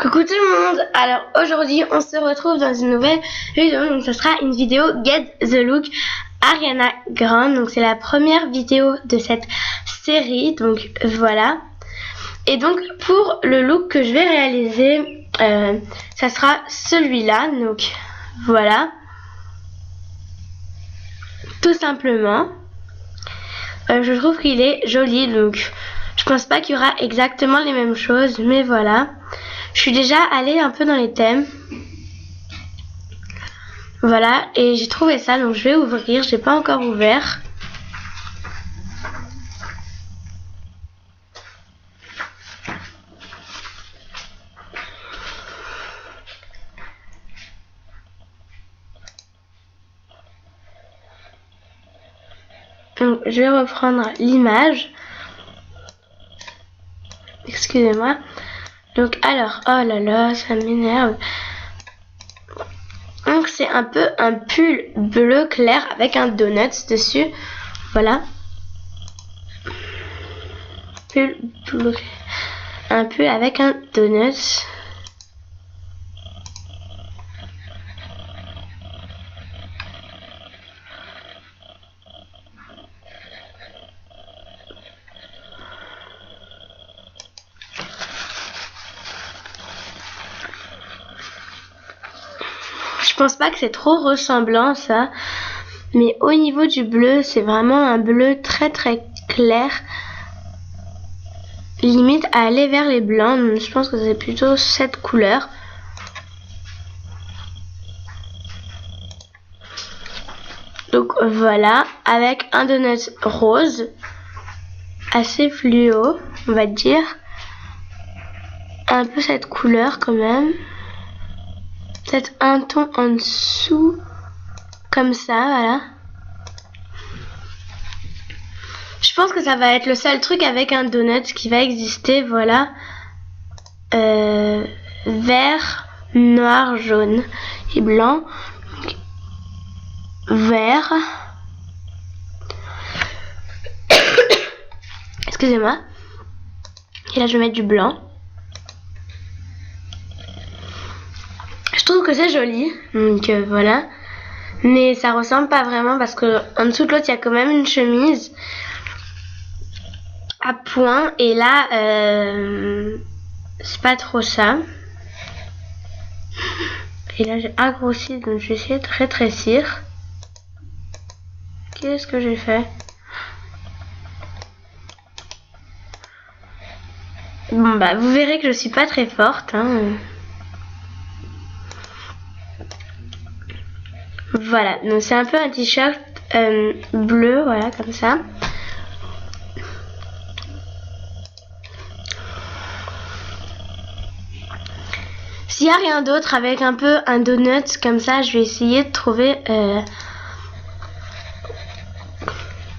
Coucou tout le monde. Alors aujourd'hui on se retrouve dans une nouvelle vidéo. Donc ce sera une vidéo Get the Look Ariana Grande. Donc c'est la première vidéo de cette série. Donc voilà. Et donc pour le look que je vais réaliser, ça sera celui-là. Donc voilà. Tout simplement. Je trouve qu'il est joli. Donc je pense pas qu'il y aura exactement les mêmes choses. Mais voilà. Je suis déjà allée un peu dans les thèmes. Voilà, et j'ai trouvé ça, donc je vais ouvrir. J'ai pas encore ouvert. Donc je vais reprendre l'image. Excusez-moi. Donc alors, oh là là, ça m'énerve. Donc c'est un peu un pull bleu clair avec un donut dessus. Voilà. Pull bleu. Un pull avec un donut. Je pense pas que c'est trop ressemblant ça, mais au niveau du bleu, c'est vraiment un bleu très très clair, limite à aller vers les blancs. Donc je pense que c'est plutôt cette couleur. Donc voilà, avec un donut rose, assez fluo, on va dire, un peu cette couleur quand même. Peut-être un ton en dessous, comme ça, voilà. Je pense que ça va être le seul truc avec un donut qui va exister, voilà. Vert, noir, jaune et blanc. Donc, vert. Excusez-moi. Et là, je vais mettre du blanc. Je trouve que c'est joli, donc voilà. Mais ça ressemble pas vraiment parce que en dessous de l'autre, il y a quand même une chemise à points. Et là, c'est pas trop ça. Et là, j'ai agrossi, donc je vais essayer de rétrécir. Qu'est-ce que j'ai fait? Bon bah, vous verrez que je suis pas très forte, hein. Voilà, donc c'est un peu un t-shirt bleu, voilà, comme ça. S'il n'y a rien d'autre avec un peu un donut comme ça, je vais essayer de trouver...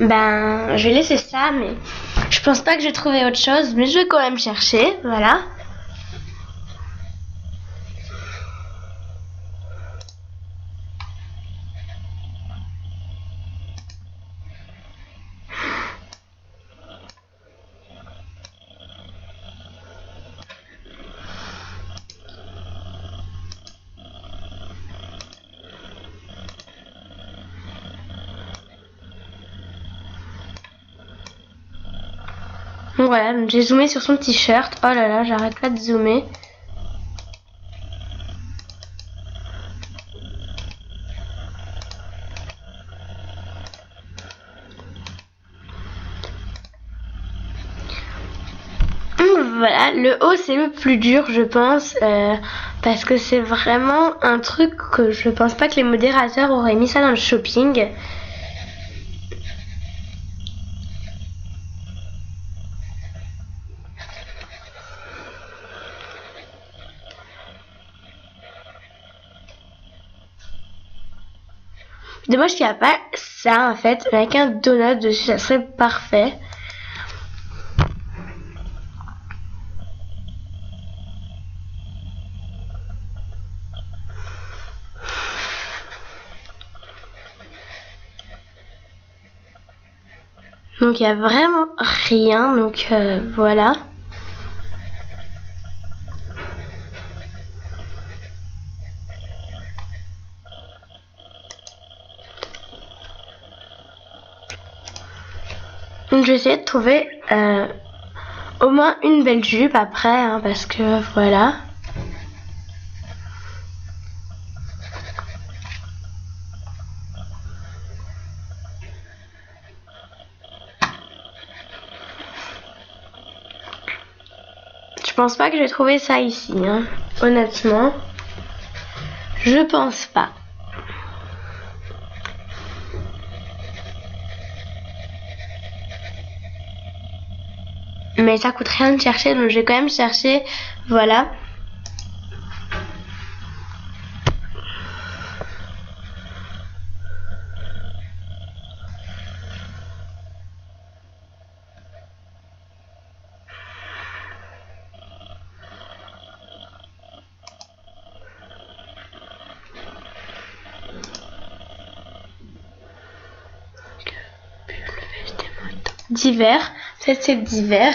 je vais laisser ça, mais je pense pas que je vais trouver autre chose, mais je vais quand même chercher, voilà. Donc voilà, donc j'ai zoomé sur son t-shirt. Oh là là, j'arrête pas de zoomer. Voilà, le haut c'est le plus dur je pense, parce que c'est vraiment un truc que je pense pas que les modérateurs auraient mis ça dans le shopping. Dommage qu'il n'y a pas ça en fait, avec un donut dessus, ça serait parfait. Donc il n'y a vraiment rien, donc voilà. Donc je vais essayer de trouver au moins une belle jupe après, hein, parce que voilà. Je pense pas que je vais trouver ça ici, hein. Honnêtement. Je pense pas. Mais ça coûte rien de chercher, donc je vais quand même chercher. Voilà. D'hiver, peut-être c'est d'hiver.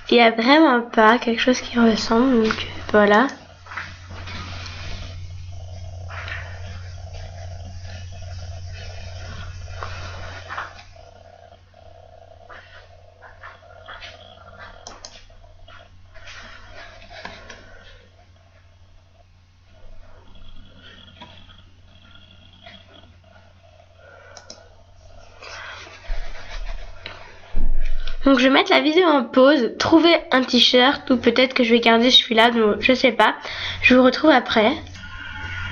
Il n'y a vraiment pas quelque chose qui ressemble, donc voilà. Donc je vais mettre la vidéo en pause, trouver un t-shirt ou peut-être que je vais garder celui-là, donc je sais pas. Je vous retrouve après.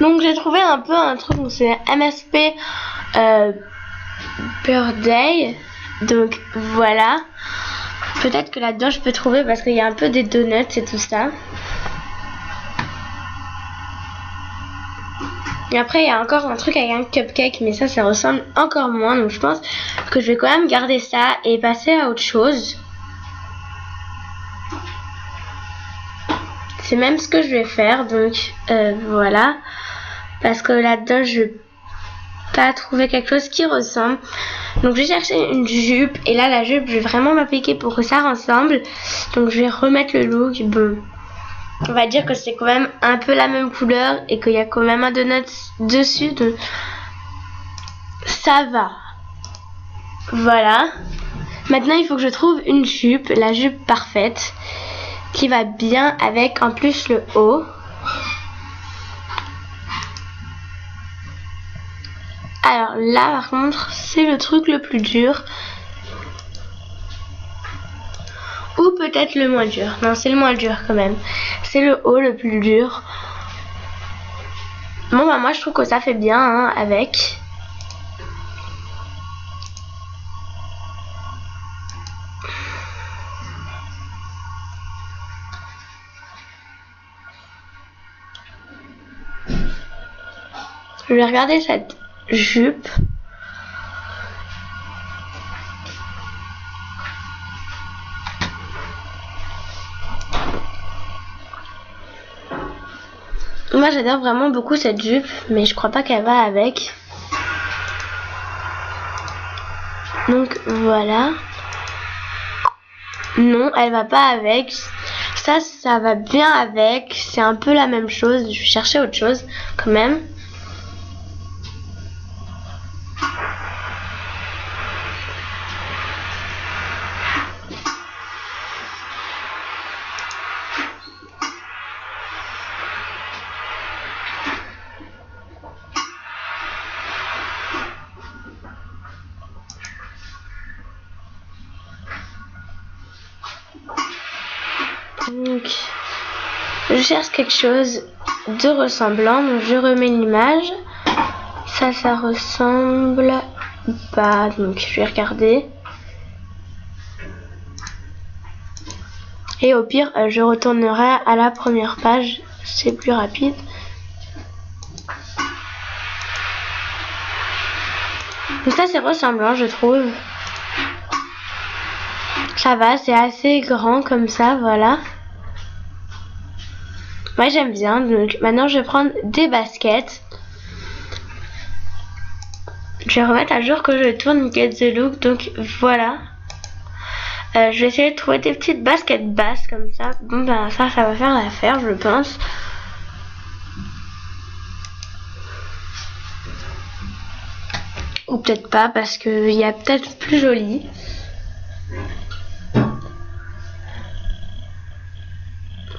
Donc j'ai trouvé un peu un truc, c'est MSP Birthday. Donc voilà. Peut-être que là-dedans je peux trouver parce qu'il y a un peu des donuts et tout ça. Et après il y a encore un truc avec un cupcake, mais ça ressemble encore moins. Donc je pense que je vais quand même garder ça et passer à autre chose. C'est même ce que je vais faire, donc voilà. Parce que là-dedans je vais pas trouver quelque chose qui ressemble. Donc je vais chercher une jupe. Et là la jupe je vais vraiment m'appliquer pour que ça ressemble. Donc je vais remettre le look. Bon, on va dire que c'est quand même un peu la même couleur et qu'il y a quand même un donut dessus, donc ça va. Voilà. Maintenant il faut que je trouve une jupe, la jupe parfaite, qui va bien avec en plus le haut. Alors là par contre c'est le truc le plus dur. Ou peut-être le moins dur. Non, c'est le moins dur quand même. C'est le haut le plus dur. Bon bah moi je trouve que ça fait bien hein, avec. Je vais regarder cette jupe. Moi j'adore vraiment beaucoup cette jupe, mais je crois pas qu'elle va avec. Donc voilà. Non, elle va pas avec. Ça va bien avec. C'est un peu la même chose. Je vais chercher autre chose quand même. Donc, je cherche quelque chose de ressemblant. Donc, je remets l'image. Ça ressemble pas. Donc, je vais regarder. Et au pire, je retournerai à la première page. C'est plus rapide. Donc, ça, c'est ressemblant, je trouve. Ça va, c'est assez grand comme ça, voilà. Moi j'aime bien, donc maintenant je vais prendre des baskets. Je vais remettre à jour que je tourne Get the Look, donc voilà. Je vais essayer de trouver des petites baskets basses comme ça. Bon ben ça va faire l'affaire, je pense. Ou peut-être pas, parce qu'il y a peut-être plus joli.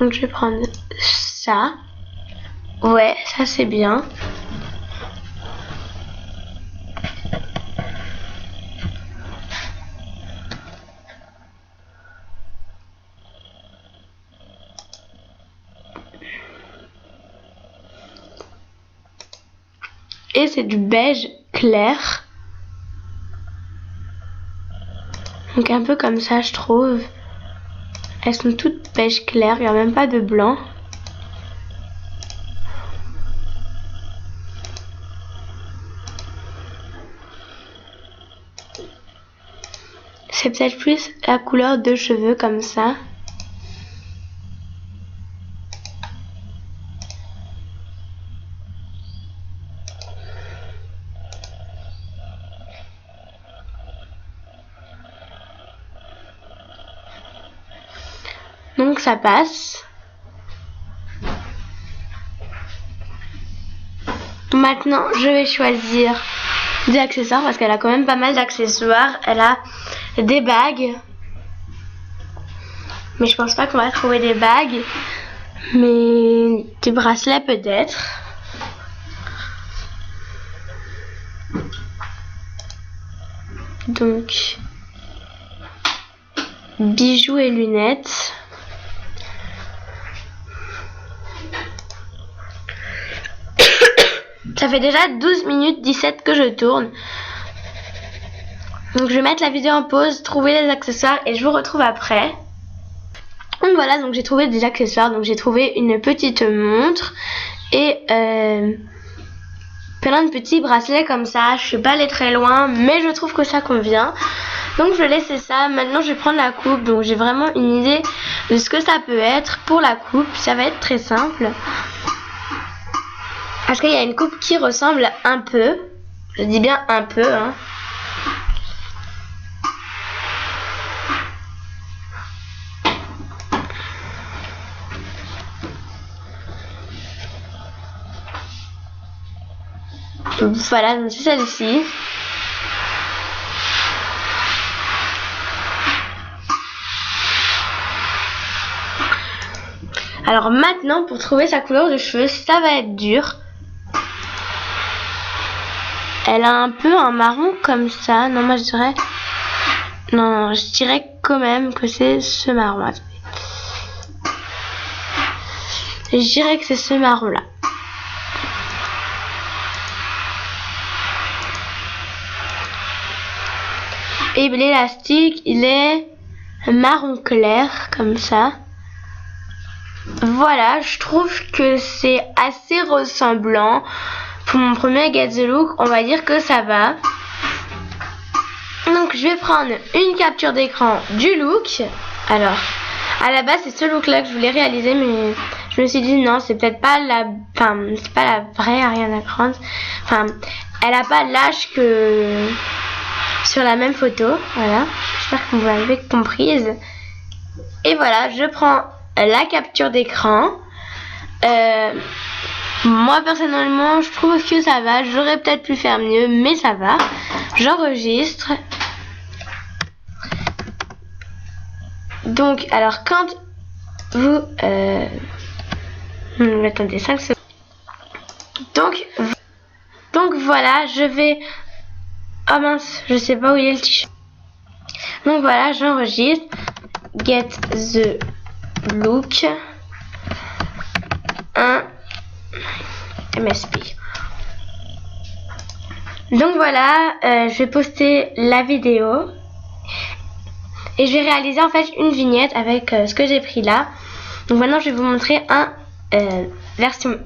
Donc je vais prendre ça. Ouais, ça c'est bien. Et c'est du beige clair. Donc un peu comme ça je trouve. Elles sont toutes beige clair, il n'y a même pas de blanc. C'est peut-être plus la couleur de cheveux comme ça. Donc ça passe. Maintenant, je vais choisir des accessoires parce qu'elle a quand même pas mal d'accessoires. Elle a des bagues. Mais je pense pas qu'on va trouver des bagues. Mais des bracelets peut-être. Donc, bijoux et lunettes. Ça fait déjà 12 minutes 17 que je tourne. Donc je vais mettre la vidéo en pause, trouver les accessoires et je vous retrouve après. Donc voilà, donc j'ai trouvé des accessoires. Donc j'ai trouvé une petite montre et plein de petits bracelets comme ça. Je suis pas allée très loin, mais je trouve que ça convient. Donc je vais laisser ça. Maintenant je vais prendre la coupe. Donc j'ai vraiment une idée de ce que ça peut être pour la coupe. Ça va être très simple. Parce qu'il y a une coupe qui ressemble un peu. Je dis bien un peu, hein. Voilà, donc c'est celle-ci. Alors maintenant, pour trouver sa couleur de cheveux, ça va être dur. Elle a un peu un marron comme ça. Non, moi je dirais... Non, je dirais quand même que c'est ce marron. Je dirais que c'est ce marron-là. Et l'élastique, il est marron clair, comme ça. Voilà, je trouve que c'est assez ressemblant. Pour mon premier Get the Look, on va dire que ça va. Donc je vais prendre une capture d'écran du look. Alors, à la base c'est ce look là que je voulais réaliser, mais je me suis dit non, c'est peut-être pas la... Enfin, c'est pas la vraie Ariana Grande. Enfin, elle a pas l'âge que... sur la même photo. Voilà, j'espère que vous m'avez comprise. Et voilà, je prends la capture d'écran. Moi personnellement je trouve que ça va. J'aurais peut-être pu faire mieux, mais ça va. J'enregistre. Donc alors quand vous attendez 5 secondes. Donc voilà, je vais... Oh mince, je sais pas où il est le t-shirt. Donc voilà, j'enregistre. Get the Look 1 MSP. Donc voilà, je vais poster la vidéo et je vais réaliser en fait une vignette avec ce que j'ai pris là. Donc maintenant je vais vous montrer un version